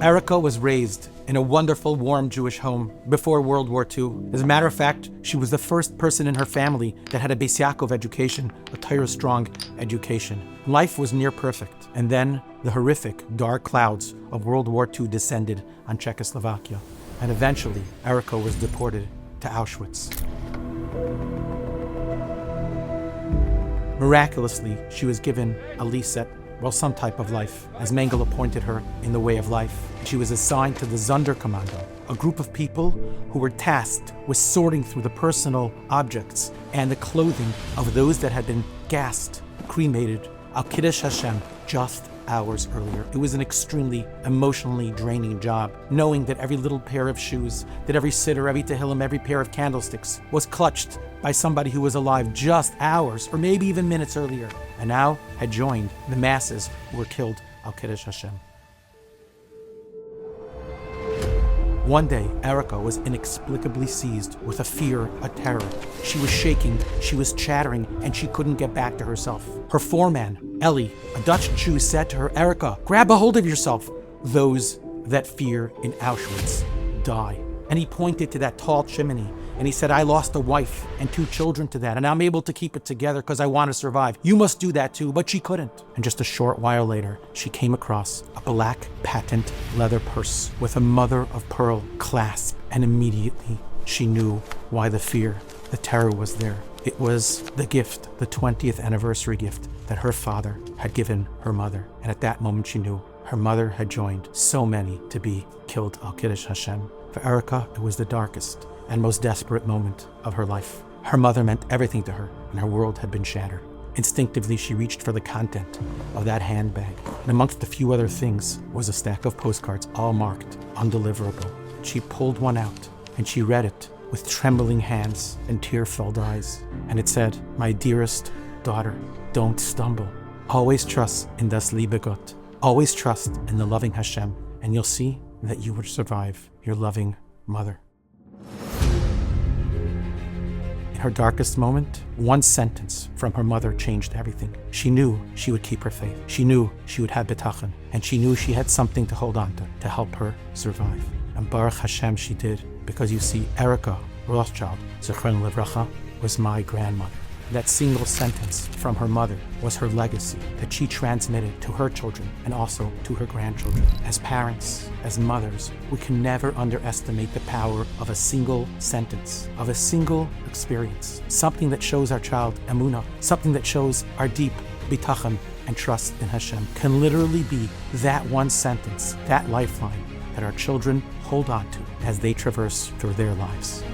Erica was raised in a wonderful, warm Jewish home before World War II. As a matter of fact, she was the first person in her family that had a Beis Yaakov education, a Torah-strong education. Life was near perfect. And then the horrific, dark clouds of World War II descended on Czechoslovakia. And eventually, Erica was deported to Auschwitz. Miraculously, she was given a liset, some type of life, as Mengele appointed her in the way of life. She was assigned to the Sonderkommando, a group of people who were tasked with sorting through the personal objects and the clothing of those that had been gassed, cremated, al Kiddush Hashem, just hours earlier. It was an extremely emotionally draining job, knowing that every little pair of shoes, that every siddur, every tehillim, every pair of candlesticks was clutched by somebody who was alive just hours or maybe even minutes earlier, and now had joined the masses who were killed al Kiddush Hashem. One day, Erica was inexplicably seized with a fear, a terror. She was shaking, she was chattering, and she couldn't get back to herself. Her foreman, Eli, a Dutch Jew, said to her, "Erica, grab a hold of yourself. Those that fear in Auschwitz die." And he pointed to that tall chimney, and he said, "I lost a wife and 2 children to that, and I'm able to keep it together because I want to survive. You must do that too." But she couldn't. And just a short while later, she came across a black patent leather purse with a mother of pearl clasp, and immediately she knew why the fear, the terror was there. It was the gift, the 20th anniversary gift that her father had given her mother. And at that moment she knew her mother had joined so many to be killed al Kiddush Hashem. For Erica, it was the darkest and most desperate moment of her life. Her mother meant everything to her, and her world had been shattered. Instinctively, she reached for the content of that handbag, and amongst a few other things was a stack of postcards, all marked undeliverable. She pulled one out, and she read it with trembling hands and tear-filled eyes. And it said, "My dearest daughter, don't stumble. Always trust in das liebe Gott. Always trust in the loving Hashem, and you'll see that you will survive your loving mother." In her darkest moment, one sentence from her mother changed everything. She knew she would keep her faith. She knew she would have bitachon, and she knew she had something to hold on to help her survive. And Baruch Hashem she did, because you see, Erica Rothschild, Zichron Livracha, was my grandmother. That single sentence from her mother was her legacy that she transmitted to her children and also to her grandchildren. As parents, as mothers, we can never underestimate the power of a single sentence, of a single experience. Something that shows our child emunah, something that shows our deep bitachon and trust in Hashem, can literally be that one sentence, that lifeline that our children hold on to as they traverse through their lives.